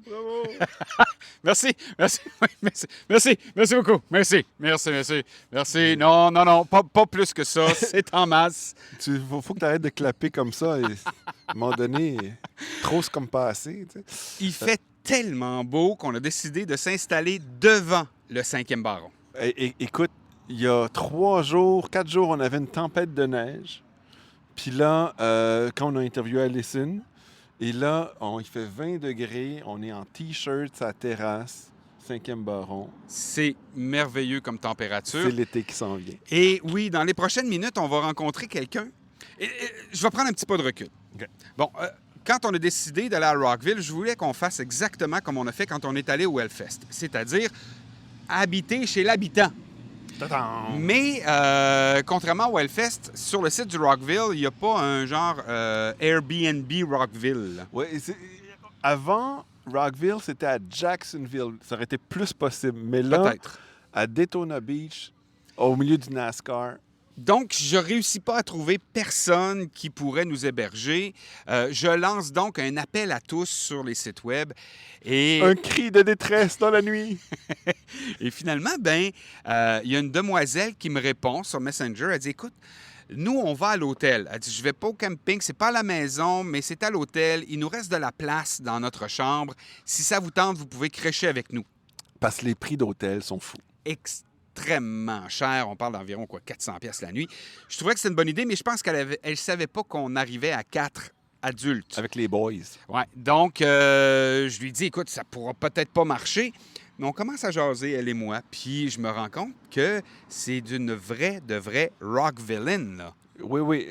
Bravo. Merci beaucoup. Merci. Non, pas plus que ça. C'est en masse. Faut que tu arrêtes de clapper comme ça. Et, à un moment donné, trop, c'est comme pas assez. Tu sais. Il fait tellement beau qu'on a décidé de s'installer devant le 5e baron. Écoute, il y a 4 jours, on avait une tempête de neige. Puis là, quand on a interviewé Alison, et là, il fait 20 degrés, on est en T-shirt sur la terrasse, 5e baron. C'est merveilleux comme température. C'est l'été qui s'en vient. Et oui, dans les prochaines minutes, on va rencontrer quelqu'un. Je vais prendre un petit pas de recul. Okay. Bon, quand on a décidé d'aller à Rockville, je voulais qu'on fasse exactement comme on a fait quand on est allé au Hellfest, c'est-à-dire habiter chez l'habitant. Ta-dam! Mais, contrairement au Hellfest, sur le site du Rockville, il n'y a pas un genre Airbnb Rockville. Oui, avant, Rockville, c'était à Jacksonville. Ça aurait été plus possible. Mais là, Peut-être. à Daytona Beach, au milieu du NASCAR. Donc, je ne réussis pas à trouver personne qui pourrait nous héberger. Je lance donc un appel à tous sur les sites web. Et Un cri de détresse dans la nuit. Et finalement, il y a une demoiselle qui me répond sur Messenger. Elle dit, écoute, nous, on va à l'hôtel. Elle dit, je vais pas au camping, c'est pas à la maison, mais c'est à l'hôtel. Il nous reste de la place dans notre chambre. Si ça vous tente, vous pouvez crêcher avec nous. Parce que les prix d'hôtel sont fous. Extrêmement cher. On parle d'environ 400 pièces la nuit. Je trouvais que c'était une bonne idée, mais je pense qu'elle ne savait pas qu'on arrivait à 4 adultes. Avec les boys. Ouais. Donc, je lui dis, écoute, ça pourra peut-être pas marcher. Mais on commence à jaser, elle et moi. Puis je me rends compte que c'est de vraie Rockvillain, là. Oui.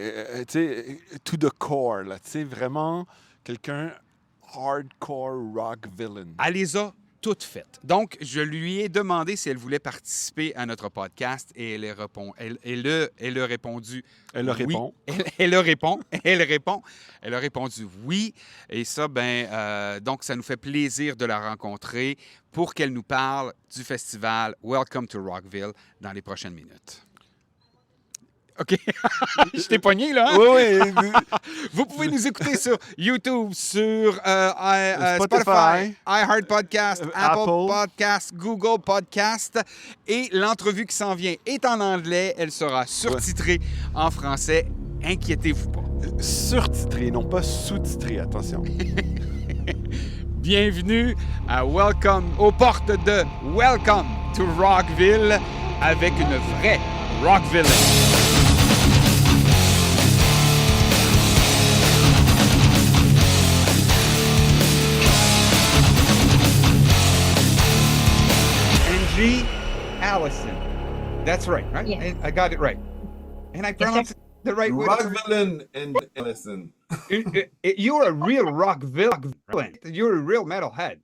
Tu sais, to the core, là. Tu sais, vraiment quelqu'un hardcore Rockvillain. Elle les a toutes faites. Donc, je lui ai demandé si elle voulait participer à notre podcast et elle a répondu. Elle a répondu. Elle le oui. répond. Elle a répondu oui. Et ça, donc, ça nous fait plaisir de la rencontrer pour qu'elle nous parle du festival Welcome to Rockville dans les prochaines minutes. OK. Je t'ai pogné, là. Hein? Oui. Vous pouvez nous écouter sur YouTube, sur Spotify, iHeart Podcast, Apple Apple Podcast, Google Podcast. Et l'entrevue qui s'en vient est en anglais. Elle sera surtitrée en français. Inquiétez-vous pas. Surtitré, non pas sous-titré, attention. Bienvenue à aux portes de Welcome to Rockville avec une vraie Rockvillain. Angie Allison. That's right? Yeah. I got it right. And I pronounced it the right way. Rockvillain and Allison. You're a real Rockvillain. You're a real metalhead.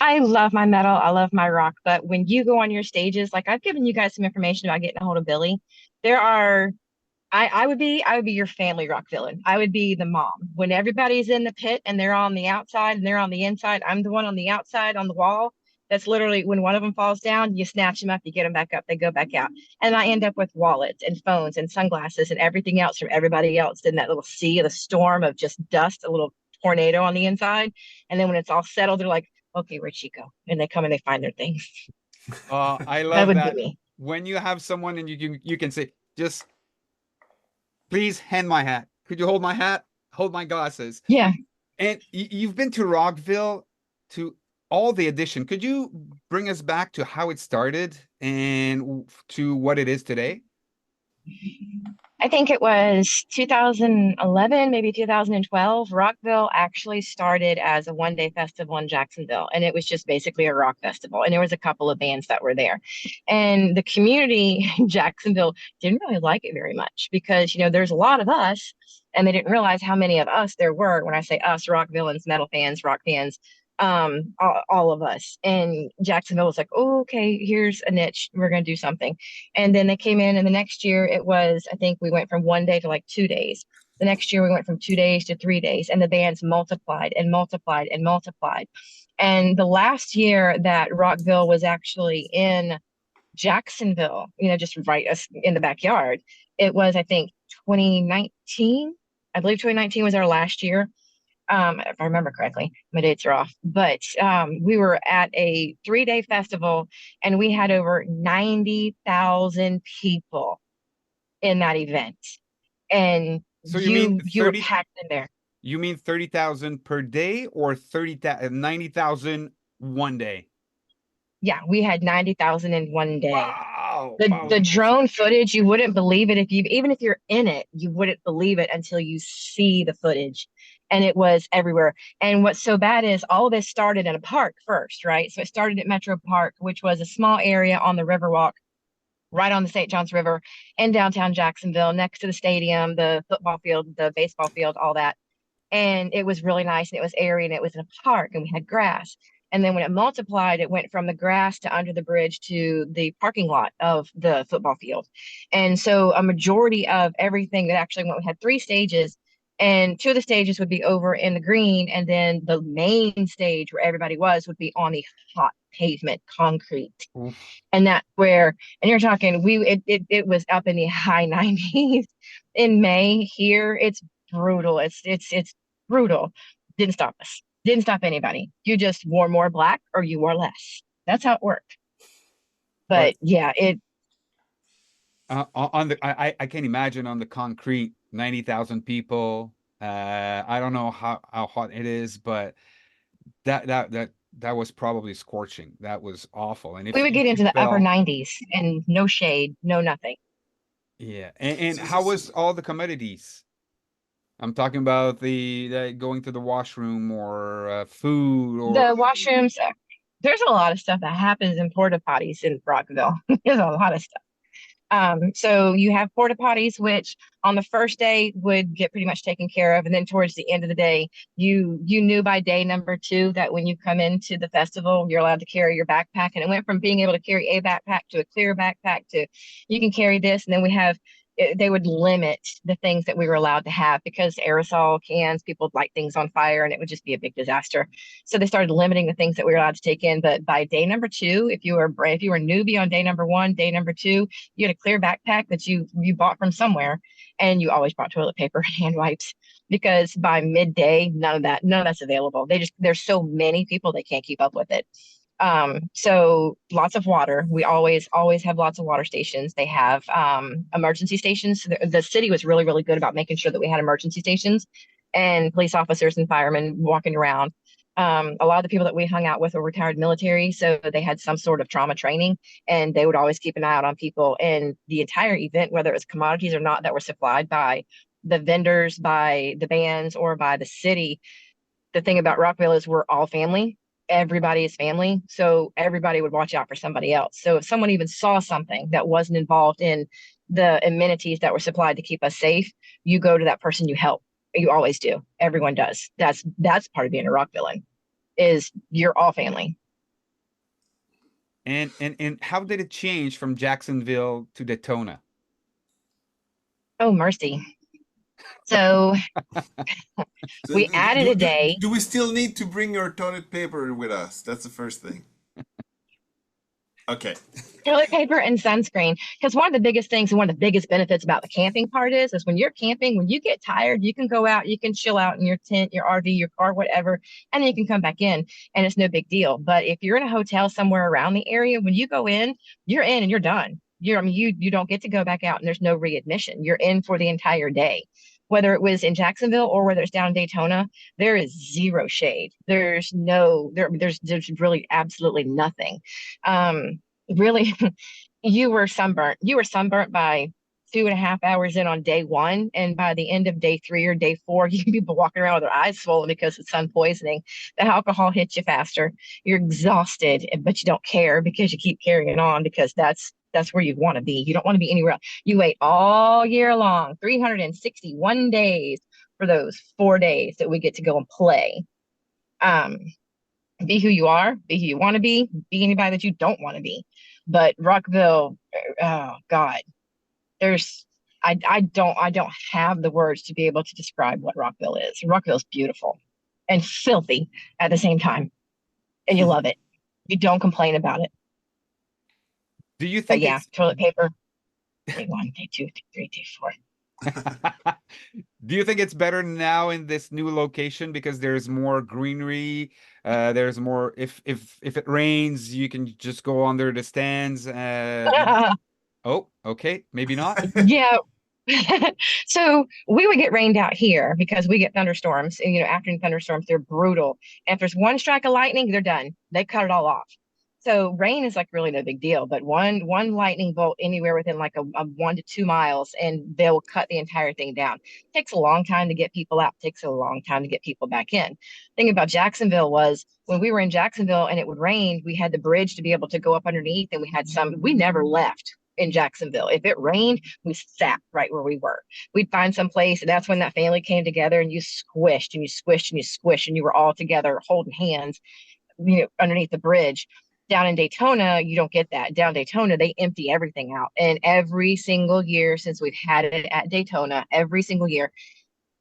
I love my metal. I love my rock. But when you go on your stages, like I've given you guys some information about getting a hold of Billy. I would be your family rock villain. I would be the mom. When everybody's in the pit and they're on the outside and they're on the inside, I'm the one on the outside on the wall. That's literally when one of them falls down, you snatch them up, you get them back up, they go back out. And I end up with wallets and phones and sunglasses and everything else from everybody else in that little sea of the storm of just dust, a little tornado on the inside. And then when it's all settled, they're like, okay, where'd she go? And they come and they find their things. I love that. Would that. Be me. When you have someone and you can say, just please hand my hat. Could you hold my hat? Hold my glasses. Yeah. And you've been to Rockville to all the edition. Could you bring us back to how it started and to what it is today? I think it was 2011, maybe 2012. Rockville actually started as a one-day festival in Jacksonville, and it was just basically a rock festival. And there was a couple of bands that were there. And the community in Jacksonville didn't really like it very much because, there's a lot of us, and they didn't realize how many of us there were. When I say us, rock villains, metal fans, rock fans, all of us. And Jacksonville was like, oh, okay, here's a niche, we're going to do something. And then they came in, and the next year I think we went from 1 day to 2 days. The next year we went from 2 days to 3 days, and the bands multiplied and multiplied and multiplied. And the last year that Rockville was actually in Jacksonville, just right in the backyard, it was, I think, 2019. I believe 2019 was our last year. if I remember correctly. My dates are off. But we were at a 3-day festival, and we had over 90,000 people in that event. And So you mean you were 30? packed in there. You mean 30,000 per day, or 90,000 one day? Yeah, we had 90,000 in one day. Wow. The drone footage, you wouldn't believe it even if you're in it, you wouldn't believe it until you see the footage. And it was everywhere. And what's so bad is all this started in a park first, right? So it started at Metro Park, which was a small area on the Riverwalk, right on the St. Johns River in downtown Jacksonville, next to the stadium, the football field, the baseball field, all that. And it was really nice, and it was airy, and it was in a park, and we had grass. And then when it multiplied, it went from the grass to under the bridge to the parking lot of the football field. And so a majority of everything that actually went, we had 3 stages, and 2 of the stages would be over in the green, and then the main stage where everybody was would be on the hot pavement concrete. Oof. And that's where, and you're talking, it was up in the high 90s in May. Here it's brutal. It's brutal. Didn't stop us. Didn't stop anybody. You just wore more black or you wore less. That's how it worked. But yeah, it on the I can imagine on the concrete, 90,000 people. I don't know how hot it is, but that was probably scorching. That was awful. And we would if get you into the upper fell, 90s and no shade, no nothing. yeah. And how was all the commodities? I'm talking about the going to the washroom, or food, or The washrooms, there's a lot of stuff that happens in porta potties in Rockville. There's a lot of stuff. So you have porta potties, which on the first day would get pretty much taken care of, and then towards the end of the day, you knew by day number 2 that when you come into the festival, you're allowed to carry your backpack, and it went from being able to carry a backpack to a clear backpack to you can carry this, and then they would limit the things that we were allowed to have because aerosol cans, people light things on fire, and it would just be a big disaster. So they started limiting the things that we were allowed to take in. But by day number 2, if you were a newbie on day number 1, day number 2, you had a clear backpack that you bought from somewhere, and you always brought toilet paper and hand wipes because by midday, none of that's available. There's so many people they can't keep up with it. So lots of water. We always have lots of water stations. They have emergency stations. The city was really, really good about making sure that we had emergency stations and police officers and firemen walking around. A lot of the people that we hung out with were retired military, so they had some sort of trauma training, and they would always keep an eye out on people. And the entire event, whether it was commodities or not that were supplied by the vendors, by the bands, or by the city, the thing about Rockville is we're all family. Everybody is family, so everybody would watch out for somebody else. So if someone even saw something that wasn't involved in the amenities that were supplied to keep us safe, you go to that person, you help. You always do. Everyone does. That's part of being a Rockvillain, is you're all family. And how did it change from Jacksonville to Daytona? Oh, mercy. So we So added a day. Do we still need to bring your toilet paper with us? That's the first thing. Okay. Toilet paper and sunscreen. Because one of the biggest things and one of the biggest benefits about the camping part is when you're camping, when you get tired, you can go out, you can chill out in your tent, your RV, your car, whatever, and then you can come back in and it's no big deal. But if you're in a hotel somewhere around the area, when you go in and you're done. You don't get to go back out, and there's no readmission. You're in for the entire day. Whether it was in Jacksonville or whether it's down in Daytona, there is zero shade. There's really absolutely nothing. Really, you were sunburnt. You were sunburnt by 2.5 hours in on day 1, and by the end of day 3 or day 4, you'd be walking around with your eyes swollen because of sun poisoning. The alcohol hits you faster. You're exhausted, but you don't care because you keep carrying on because that's where you want to be. You don't want to be anywhere else. You wait all year long, 361 days for those 4 days that we get to go and play. Be who you are, be who you want to be anybody that you don't want to be. But Rockville, oh God, I don't have the words to be able to describe what Rockville is. Rockville's beautiful and filthy at the same time, and you love it. You don't complain about it. Do you But think yeah, toilet paper, day 1, day 2, day 3, day 4. Do you think it's better now in this new location because there's more greenery? There's more. If it rains, you can just go under the stands. Oh, okay, maybe not. Yeah. So we would get rained out here because we get thunderstorms. And, afternoon thunderstorms, they're brutal. And if there's one strike of lightning, they're done. They cut it all off. So rain is like really no big deal, but one lightning bolt anywhere within like a 1 to 2 miles, and they'll cut the entire thing down. Takes a long time to get people out. Takes a long time to get people back in. Thing about Jacksonville was when we were in Jacksonville and it would rain, we had the bridge to be able to go up underneath, and we never left in Jacksonville. If it rained, we sat right where we were. We'd find some place, and that's when that family came together, and you squished and you squished and you squished, and you were all together holding hands, underneath the bridge. Down in Daytona, you don't get that. Down Daytona, they empty everything out. And every single year since we've had it at Daytona, every single year,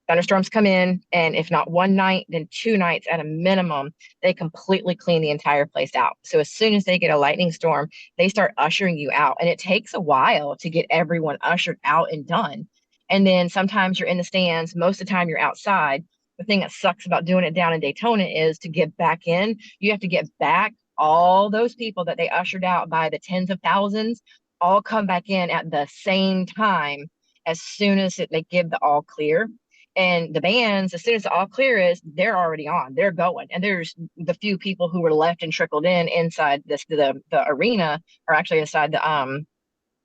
thunderstorms come in, and if not one night, then 2 nights at a minimum, they completely clean the entire place out. So as soon as they get a lightning storm, they start ushering you out. And it takes a while to get everyone ushered out and done. And then sometimes you're in the stands. Most of the time you're outside. The thing that sucks about doing it down in Daytona is to get back in, you have to get back all those people that they ushered out by the tens of thousands, all come back in at the same time as soon as they give the all clear. And the bands, as soon as the all clear is, they're already on, they're going. And there's the few people who were left and trickled in inside the arena, or actually inside the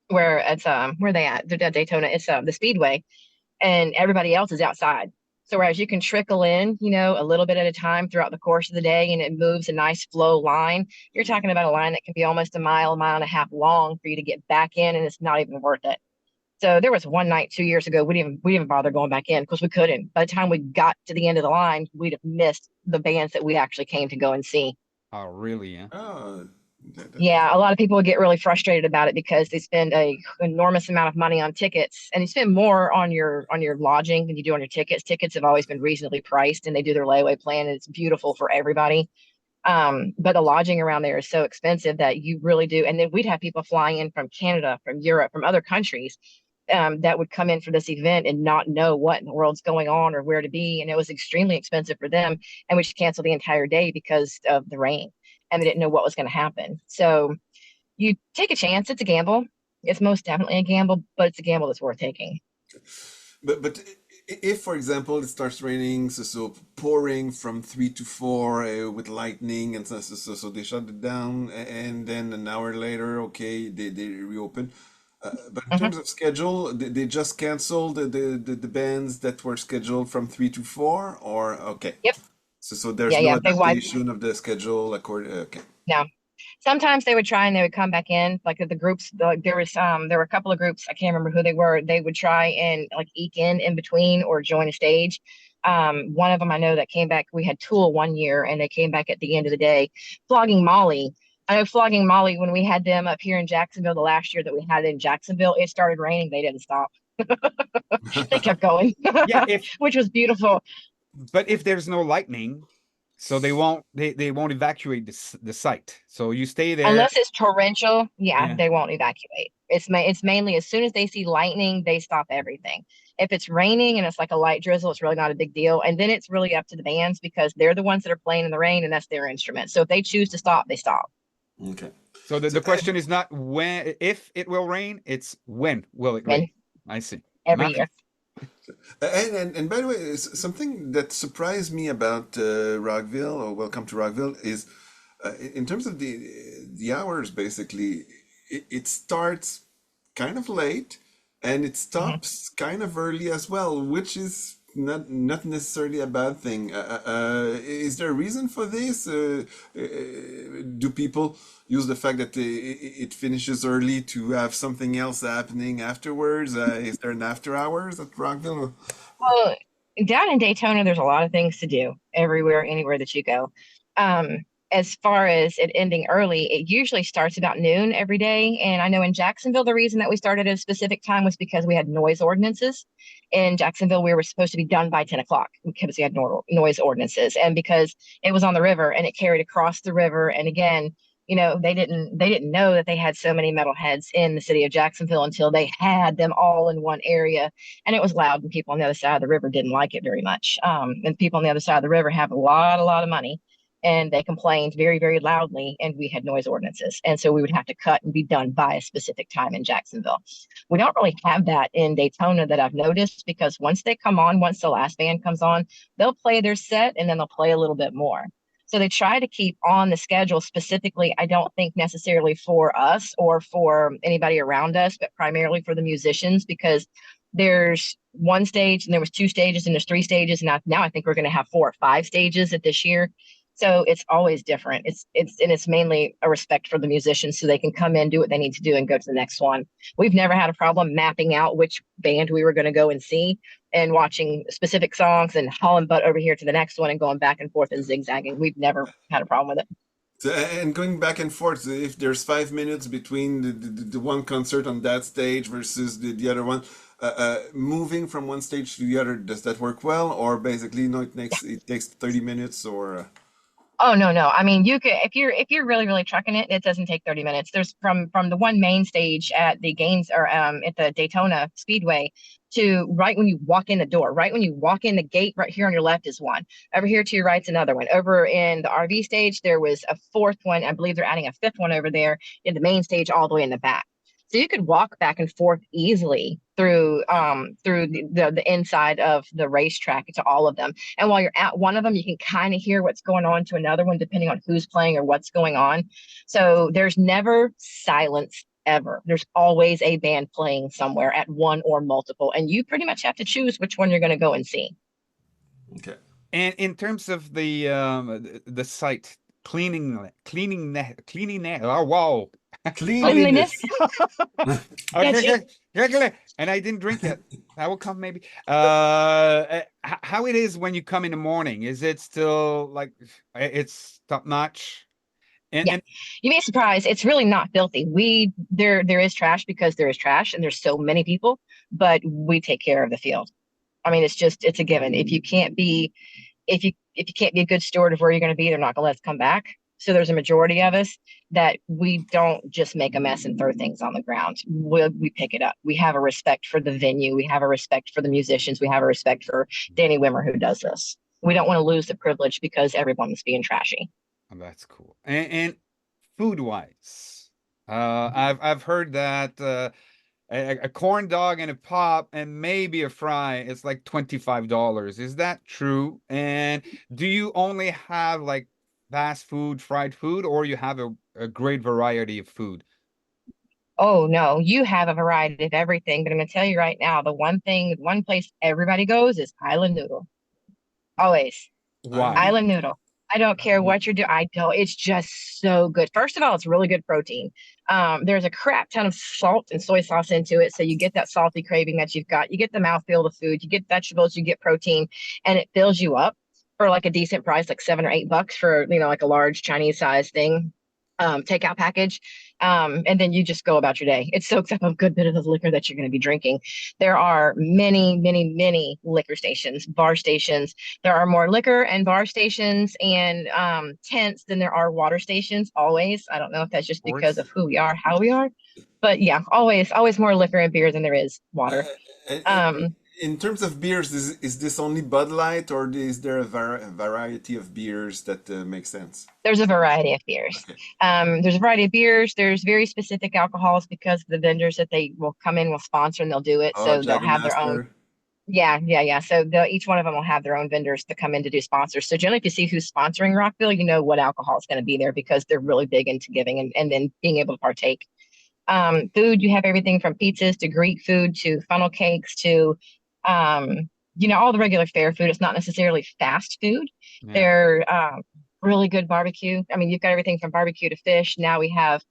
where it's where they at? They're at Daytona. It's the Speedway, and everybody else is outside. So whereas you can trickle in, a little bit at a time throughout the course of the day, and it moves a nice flow line, you're talking about a line that can be almost a mile and a half long for you to get back in, and it's not even worth it. So there was one night 2 years ago, we didn't bother going back in because we couldn't. By the time we got to the end of the line, we'd have missed the bands that we actually came to go and see. Oh, really? Yeah. Oh, Yeah, a lot of people get really frustrated about it because they spend a enormous amount of money on tickets, and you spend more on your lodging than you do on your tickets. Tickets have always been reasonably priced, and they do their layaway plan, and it's beautiful for everybody. But the lodging around there is so expensive that you really do. And then we'd have people flying in from Canada, from Europe, from other countries, that would come in for this event and not know what in the world's going on or where to be, and it was extremely expensive for them. And we just canceled the entire day because of the rain. And they didn't know what was going to happen. So you take a chance. It's a gamble. It's most definitely a gamble, but it's a gamble that's worth taking. But if, for example, it starts raining, so pouring from 3 to 4 with lightning, and so they shut it down, and then an hour later, okay, they reopen. But in terms of schedule, they just canceled the bands that were scheduled from 3 to 4, or okay. Yep. So there's no Yeah. They wiped. adaptation of the schedule according. Okay. No. Sometimes they would try and they would come back in. Like the groups, there were a couple of groups, I can't remember who they were. They would try and like eke in between or join a stage. One of them I know that came back. We had Tool one year, and they came back at the end of the day. Flogging Molly. I know Flogging Molly, when we had them up here in Jacksonville the last year that we had it in Jacksonville, it started raining. They didn't stop. They kept going. Yeah, which was beautiful. But if there's no lightning, so they won't evacuate the site. So you stay there unless it's torrential. Yeah. They won't evacuate. It's mainly as soon as they see lightning, they stop everything. If it's raining and it's like a light drizzle, it's really not a big deal. And then it's really up to the bands because they're the ones that are playing in the rain, and that's their instrument. So if they choose to stop, they stop. Okay. So the question is not if it will rain, it's when will it rain? I see. Every year. And by the way, something that surprised me about Rockville, or Welcome to Rockville, is in terms of the hours. Basically, it starts kind of late, and it stops kind of early as well, which is not necessarily a bad thing. Is there a reason for this? Do people use the fact that it finishes early to have something else happening afterwards? Is there an after hours at Rockville? Well, down in Daytona, there's a lot of things to do everywhere, anywhere that you go. As far as it ending early, it usually starts about noon every day. And I know in Jacksonville, the reason that we started at a specific time was because we had noise ordinances. In Jacksonville, we were supposed to be done by 10 o'clock because we had noise ordinances, and because it was on the river and it carried across the river. And again, They didn't know that they had so many metalheads in the city of Jacksonville until they had them all in one area, and it was loud. And people on the other side of the river didn't like it very much. And people on the other side of the river have a lot of money, and they complained very, very loudly. And we had noise ordinances, and so we would have to cut and be done by a specific time in Jacksonville. We don't really have that in Daytona that I've noticed, because once they come on, once the last band comes on, they'll play their set and then they'll play a little bit more. So they try to keep on the schedule specifically, I don't think necessarily for us or for anybody around us, but primarily for the musicians, because there's one stage and there was two stages and there's three stages. And now I think we're going to have 4 or 5 stages at this year. So it's always different. It's mainly a respect for the musicians, so they can come in, do what they need to do, and go to the next one. We've never had a problem mapping out which band we were going to go and see, and watching specific songs and hauling butt over here to the next one and going back and forth and zigzagging. We've never had a problem with it. So, and going back and forth, if there's 5 minutes between the one concert on that stage versus the other one, moving from one stage to the other, does that work well? Or basically, no, it takes 30 minutes or... Oh, no. I mean, you could, if you're really, really trucking it, it doesn't take 30 minutes. There's from the one main stage at the Gaines, or at the Daytona Speedway, to right when you walk in the door, right when you walk in the gate, right here on your left is one. Over here to your right's another one. Over in the RV stage, there was a 4th one. I believe they're adding a 5th one over there in the main stage, all the way in the back. So you could walk back and forth easily through the inside of the racetrack to all of them. And while you're at one of them, you can kind of hear what's going on to another one, depending on who's playing or what's going on. So there's never silence ever. There's always a band playing somewhere at one or multiple, and you pretty much have to choose which one you're going to go and see. Okay. And in terms of the site, cleaning. Oh, wow. Cleanliness. Okay, and I didn't drink yet. I will come maybe. How it is when you come in the morning? Is it still like it's top notch? And You'd be surprised. It's really not filthy. There is trash, because there is trash and there's so many people, but we take care of the field. I mean, it's a given. If you can't be a good steward of where you're going to be, they're not going to let us come back. So there's a majority of us that we don't just make a mess and throw things on the ground. We pick it up. We have a respect for the venue. We have a respect for the musicians. We have a respect for Danny Wimmer, who does this. We don't want to lose the privilege because everyone's being trashy. Oh, that's cool. And food wise, I've heard that a corn dog and a pop and maybe a fry, it's like $25. Is that true? And do you only have like fast food, fried food, or you have a great variety of food? Oh no, you have a variety of everything. But I'm gonna tell you right now, the one place everybody goes is Island Noodle. Always. Why? Island Noodle. I don't care what you're doing. It's just so good. First of all, it's really good protein. There's a crap ton of salt and soy sauce into it. So you get that salty craving that you've got. You get the mouthfeel of food. You get vegetables, you get protein, and it fills you up for like a decent price, like $7 or $8 for, like a large Chinese size thing, takeout package. And then you just go about your day. It soaks up a good bit of the liquor that you're going to be drinking. There are many, many, many liquor stations, bar stations. There are more liquor and bar stations and tents than there are water stations. Always. I don't know if that's just because of who we are, how we are, but yeah, always more liquor and beer than there is water. In terms of beers, is this only Bud Light, or is there a variety of beers that make sense? There's a variety of beers. Okay. There's a variety of beers. There's very specific alcohols because the vendors that they will come in will sponsor and they'll do it. So they'll have their own. Yeah. So each one of them will have their own vendors to come in to do sponsors. So generally, if you see who's sponsoring Rockville, you know what alcohol is going to be there because they're really big into giving and then being able to partake. Food, you have everything from pizzas to Greek food to funnel cakes to all the regular fare food. It's not necessarily fast food. Yeah. They're really good barbecue. I mean, you've got everything from barbecue to fish. Now we have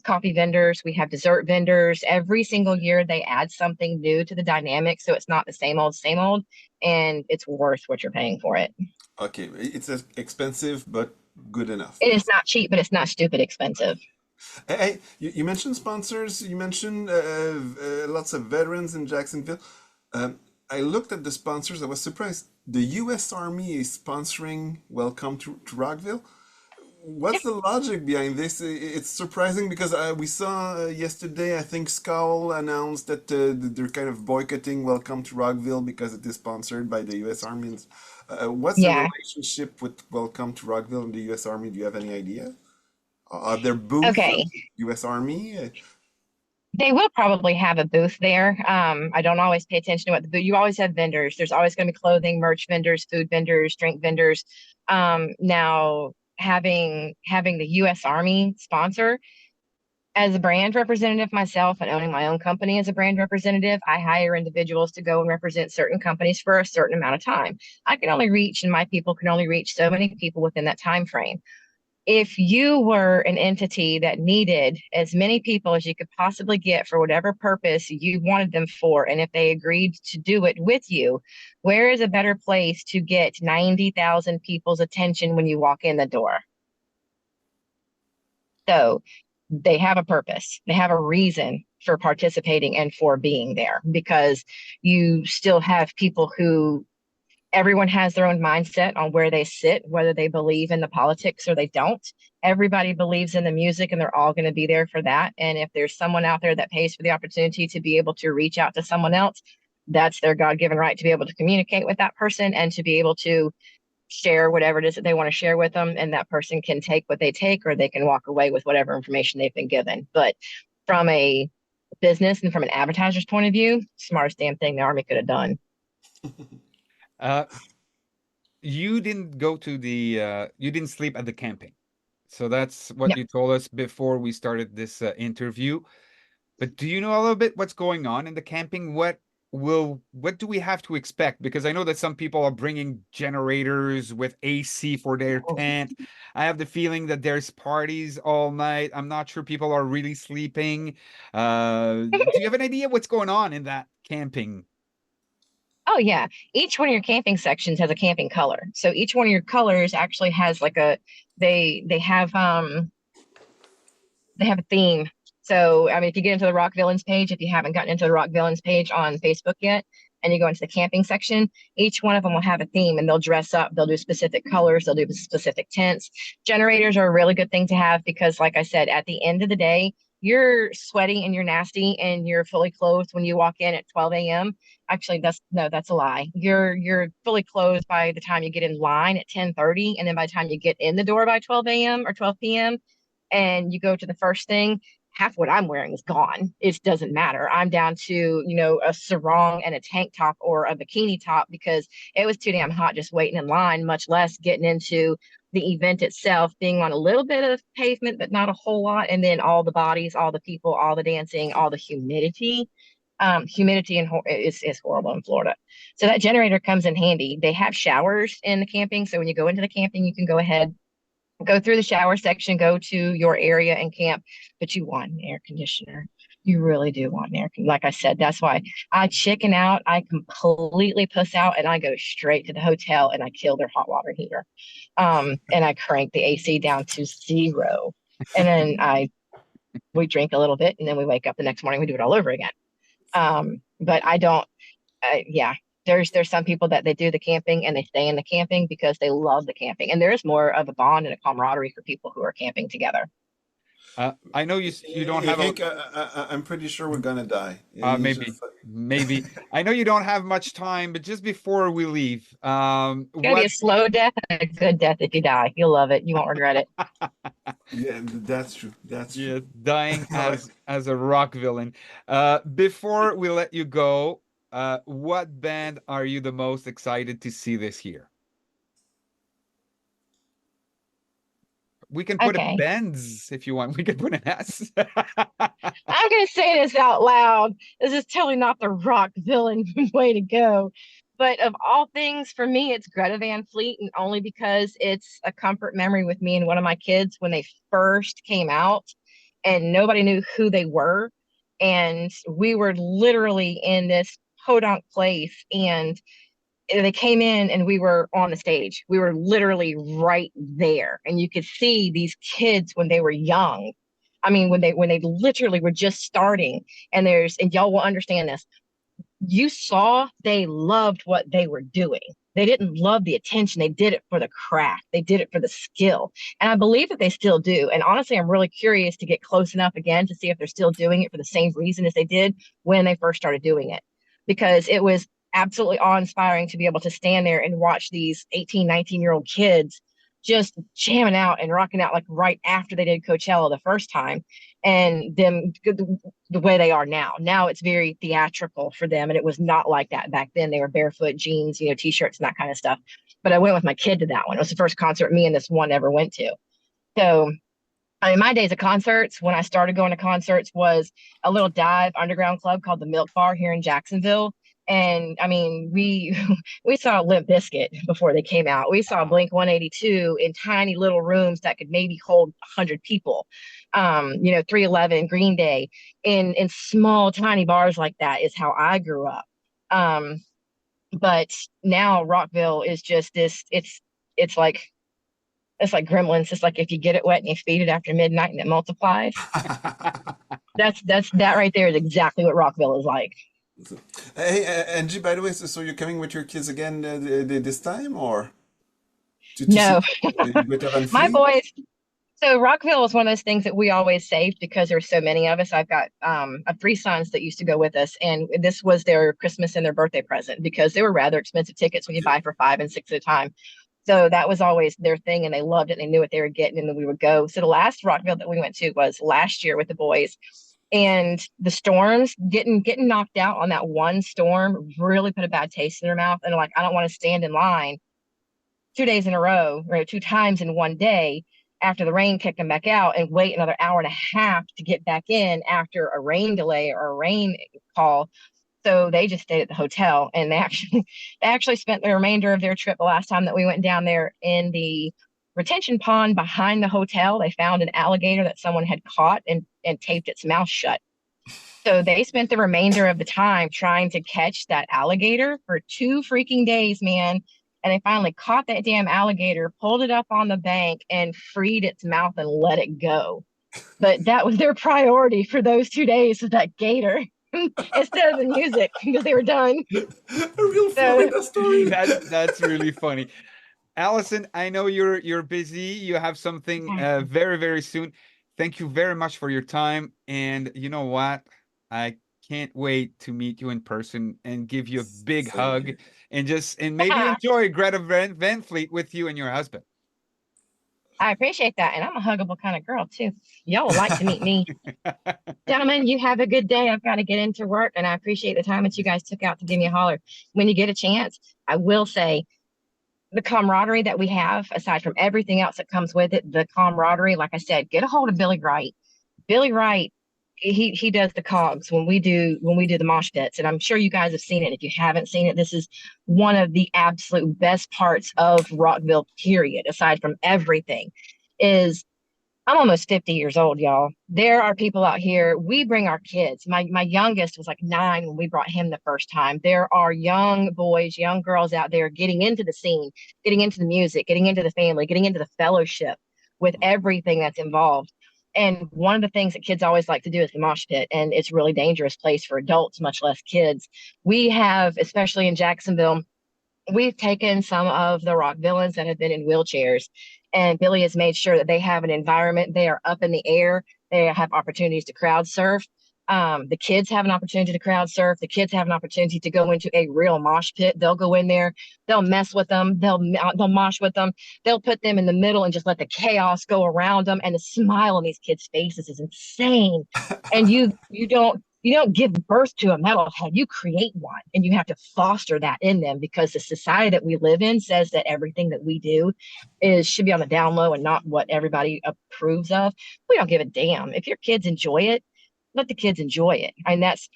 coffee vendors. We have dessert vendors. Every single year they add something new to the dynamic. So it's not the same old, and it's worth what you're paying for it. Okay. It's expensive, but good enough. It is not cheap, but it's not stupid expensive. Hey, you mentioned sponsors. You mentioned lots of veterans in Jacksonville. I looked at the sponsors. I was surprised. The U.S. Army is sponsoring Welcome to Rockville. what's the logic behind this? It's surprising because we saw yesterday, I think Skull announced that they're kind of boycotting Welcome to Rockville because it is sponsored by the U.S. Army. What's the Yeah. relationship with Welcome to Rockville and the U.S. Army? Do you have any idea? Are there booths of Okay. U.S. Army? They will probably have a booth there. I don't always pay attention to what the booth. You always have vendors. There's always going to be clothing, merch vendors, food vendors, drink vendors. Now having the U.S. Army sponsor, as a brand representative myself and owning my own company as a brand representative, I hire individuals to go and represent certain companies for a certain amount of time. I can only reach, and my people can only reach so many people within that time frame. If you were an entity that needed as many people as you could possibly get for whatever purpose you wanted them for, and if they agreed to do it with you, where is a better place to get 90,000 people's attention when you walk in the door? So they have a purpose, they have a reason for participating and for being there, because you still have people who everyone has their own mindset on where they sit, whether they believe in the politics or they don't. Everybody believes in the music and they're all going to be there for that. And if there's someone out there that pays for the opportunity to be able to reach out to someone else, that's their God-given right to be able to communicate with that person and to be able to share whatever it is that they want to share with them. And that person can take what they take, or they can walk away with whatever information they've been given. But from a business and from an advertiser's point of view, smartest damn thing the Army could have done. Uh, you didn't go to the, you didn't sleep at the camping. So that's what Yep. you told us before we started this interview. But do you know a little bit what's going on in the camping? What do we have to expect? Because I know that some people are bringing generators with AC for their tent. I have the feeling that there's parties all night. I'm not sure people are really sleeping. Do you have an idea what's going on in that camping? Oh yeah. Each one of your camping sections has a camping color. So each one of your colors actually has like a they have a theme. So I mean, if you get into the Rockvillains page, if you haven't gotten into the Rockvillains page on Facebook yet, and you go into the camping section, each one of them will have a theme and they'll dress up. They'll do specific colors. They'll do specific tents. Generators are a really good thing to have because, like I said, at the end of the day, you're sweaty and you're nasty and you're fully clothed when you walk in at 12 a.m. Actually, that's a lie. You're fully clothed by the time you get in line at 10:30, and then by the time you get in the door by 12 a.m. or 12 p.m. and you go to the first thing, half what I'm wearing is gone. It doesn't matter. I'm down to, a sarong and a tank top or a bikini top because it was too damn hot just waiting in line, much less getting into the event itself, being on a little bit of pavement, but not a whole lot. And then all the bodies, all the people, all the dancing, all the humidity. Humidity is horrible in Florida. So that generator comes in handy. They have showers in the camping. So when you go into the camping, you can go ahead, go through the shower section, go to your area and camp, but you want an air conditioner. You really do want an air conditioner. Like I said, that's why I chicken out. I completely puss out and I go straight to the hotel and I kill their hot water heater. And I crank the AC down to 0. And then we drink a little bit and then we wake up the next morning, we do it all over again. But I don't, yeah, there's some people that they do the camping and they stay in the camping because they love the camping. And there is more of a bond and a camaraderie for people who are camping together. I know you don't have Hank, I'm pretty sure we're gonna die. maybe. I know you don't have much time, but just before we leave, It's gonna be a slow death and a good death if you die. You'll love it. You won't regret it. Yeah, that's true. That's true. Yeah, dying as a rock villain. Before we let you go, what band are you the most excited to see this year? We can put a Benz if you want. We can put an S. I'm going to say this out loud. This is totally not the Rockvillain way to go. But of all things, for me, it's Greta Van Fleet, and only because it's a comfort memory with me and one of my kids when they first came out and nobody knew who they were. And we were literally in this podunk place and they came in and we were on the stage. We were literally right there. And you could see these kids when they were young. I mean, when they literally were just starting, and y'all will understand this. You saw they loved what they were doing. They didn't love the attention. They did it for the craft. They did it for the skill. And I believe that they still do. And honestly, I'm really curious to get close enough again to see if they're still doing it for the same reason as they did when they first started doing it. Because it was absolutely awe-inspiring to be able to stand there and watch these 18, 19-year-old kids just jamming out and rocking out like right after they did Coachella the first time, and them the way they are now. Now it's very theatrical for them, and it was not like that back then. They were barefoot, jeans, t-shirts and that kind of stuff. But I went with my kid to that one. It was the first concert me and this one ever went to. So I mean, my days of concerts, when I started going to concerts, was a little dive underground club called the Milk Bar here in Jacksonville. And I mean, we we saw Limp Bizkit before they came out. We saw Blink 182 in tiny little rooms that could maybe hold 100 people. 311, Green Day, in small tiny bars like that is how I grew up. But now Rockville is just this. It's like Gremlins. It's like if you get it wet and you feed it after midnight and it multiplies. That right there is exactly what Rockville is like. Hey, Angie, by the way, so you're coming with your kids again this time, or to No, see Veteran my Free? boys. So Rockville was one of those things that we always saved because there were so many of us. I've got I have three sons that used to go with us, and this was their Christmas and their birthday present because they were rather expensive tickets when you buy for 5 and 6 at a time. So that was always their thing, and they loved it. And they knew what they were getting, and then we would go. So the last Rockville that we went to was last year with the boys, and the storms getting knocked out on that one storm really put a bad taste in their mouth. And they're like, I don't want to stand in line 2 days in a row, or 2 times in one day after the rain kicked them back out and wait another hour and a half to get back in after a rain delay or a rain call. So they just stayed at the hotel, and they actually spent the remainder of their trip the last time that we went down there in the retention pond behind the hotel. They found an alligator that someone had caught and taped its mouth shut. So they spent the remainder of the time trying to catch that alligator for 2 freaking days, man. And they finally caught that damn alligator, pulled it up on the bank, and freed its mouth and let it go. But that was their priority for those 2 days, was that gator instead of the music, because they were done. A real So Florida story. That's really funny. Allison, I know you're busy. You have something very, very soon. Thank you very much for your time. And you know what? I can't wait to meet you in person and give you a big Same hug here. and maybe enjoy Greta Van Fleet with you and your husband. I appreciate that. And I'm a huggable kind of girl, too. Y'all would like to meet me. Gentlemen, you have a good day. I've got to get into work, and I appreciate the time that you guys took out to give me a holler. When you get a chance, I will say the camaraderie that we have, aside from everything else that comes with it, the camaraderie, like I said, get a hold of Billy Wright. Billy Wright, he does the cogs when we do the mosh pits, and I'm sure you guys have seen it. If you haven't seen it, this is one of the absolute best parts of Rockville, period, aside from everything, is I'm almost 50 years old, y'all. There are people out here. We bring our kids. My youngest was like 9 when we brought him the first time. There are young boys, young girls out there getting into the scene, getting into the music, getting into the family, getting into the fellowship with everything that's involved. And one of the things that kids always like to do is the mosh pit, and it's a really dangerous place for adults, much less kids. We have, especially in Jacksonville, we've taken some of the Rockvillains that have been in wheelchairs, and Billy has made sure that they have an environment. They are up in the air. They have opportunities to crowd surf. The kids have an opportunity to crowd surf. The kids have an opportunity to go into a real mosh pit. They'll go in there. They'll mess with them. They'll mosh with them. They'll put them in the middle and just let the chaos go around them. And the smile on these kids' faces is insane. And you don't give birth to a metalhead. You create one, and you have to foster that in them, because the society that we live in says that everything that we do should be on the down low and not what everybody approves of. We don't give a damn. If your kids enjoy it, let the kids enjoy it. And that's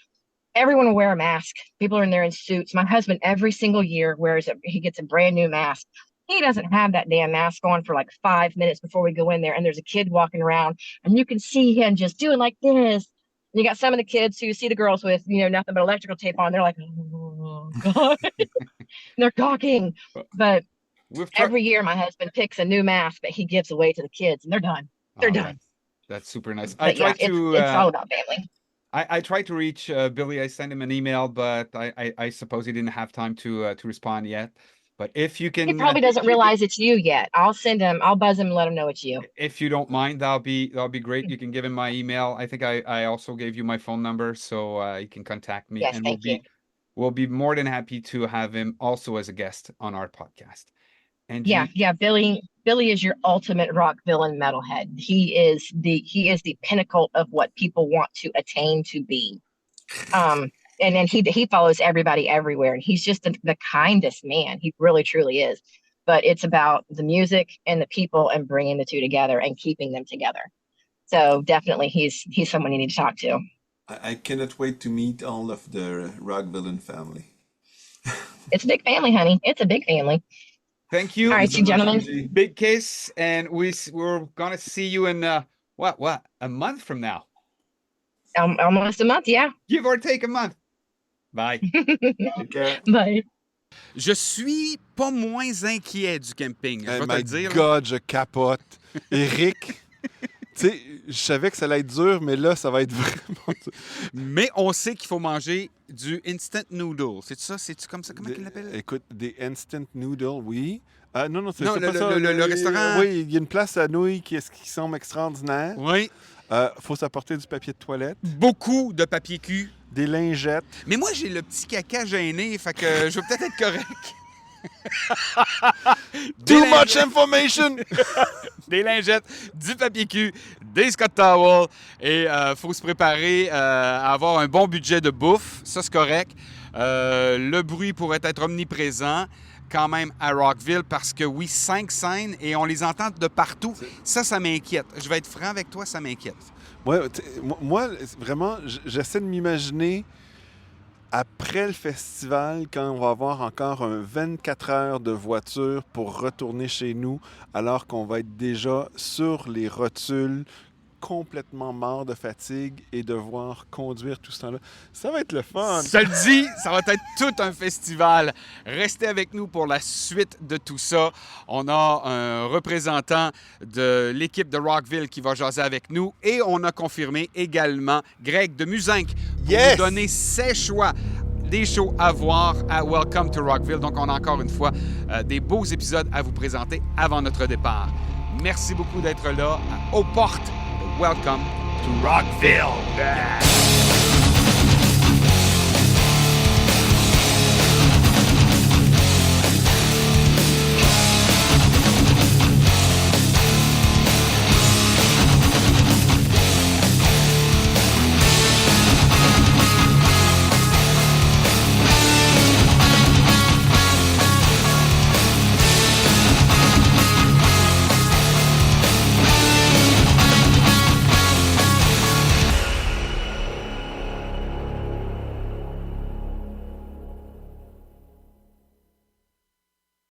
everyone will wear a mask. People are in there in suits. My husband every single year he gets a brand new mask. He doesn't have that damn mask on for like 5 minutes before we go in there, and there's a kid walking around, and you can see him just doing like this. You got some of the kids who you see the girls with, nothing but electrical tape on. They're like, oh, God. They're gawking. But every year, my husband picks a new mask that he gives away to the kids, and they're done. They're done. That's super nice. But it's all about family. I tried to reach Billy. I sent him an email, but I suppose he didn't have time to respond yet. But if you He can, probably doesn't realize it's you yet. I'll buzz him and let him know it's you. if you don't mind, that'll be great. You can give him my email. I think I also gave you my phone number, so you can contact me, Yes, and thank you. we'll be more than happy to have him also as a guest on our podcast. Angie, Yeah. Billy is your ultimate Rockvillain metalhead. He is the pinnacle of what people want to attain to be. And then he follows everybody everywhere, and he's just the kindest man. He really truly is. But it's about the music and the people and bringing the two together and keeping them together. So definitely he's someone you need to talk to. I cannot wait to meet all of the Rockvillain family. It's a big family, honey. It's a big family. thank you. All right, you gentlemen. Angie. Big kiss, and we're gonna see you in what a month from now. Almost a month, yeah. Give or take a month. Bye. Take care. Bye. Je suis pas moins inquiet du camping, je vais te my le dire. là. God, je capote. Eric, tu sais, je savais que ça allait être dur, mais là, ça va être vraiment dur. Mais on sait qu'il faut manger du instant noodle. C'est ça? C'est-tu comme ça? Comment il l'appelle? Écoute, des instant noodles, oui. Non, c'est Non, pas le- ça. le restaurant. Oui, il y a une place à nouilles qui semble extraordinaire. Oui. Faut s'apporter du papier de toilette, Beaucoup de papier cul. des lingettes. Mais moi, j'ai le petit caca gêné, fait que je vais peut-être être correct. Too much information! Des lingettes, du papier cul, des Scott Towels. Et faut se préparer à avoir un bon budget de bouffe. Ça, c'est correct. Le bruit pourrait être omniprésent quand même à Rockville parce que oui, 5 scènes et on les entend de partout. Ça m'inquiète. Je vais être franc avec toi, ça m'inquiète. Moi, vraiment, j'essaie de m'imaginer après le festival, quand on va avoir encore un 24 heures de voiture pour retourner chez nous, alors qu'on va être déjà sur les rotules, complètement mort de fatigue et devoir conduire tout ce temps-là. Ça va être le fun! Ça le dit, ça va être tout un festival. Restez avec nous pour la suite de tout ça. On a un représentant de l'équipe de Rockville qui va jaser avec nous et on a confirmé également Greg de Muzinc pour Yes! nous donner ses choix des shows à voir à Welcome to Rockville. Donc, on a encore une fois des beaux épisodes à vous présenter avant notre départ. Merci beaucoup d'être là aux portes de Welcome to Rockville.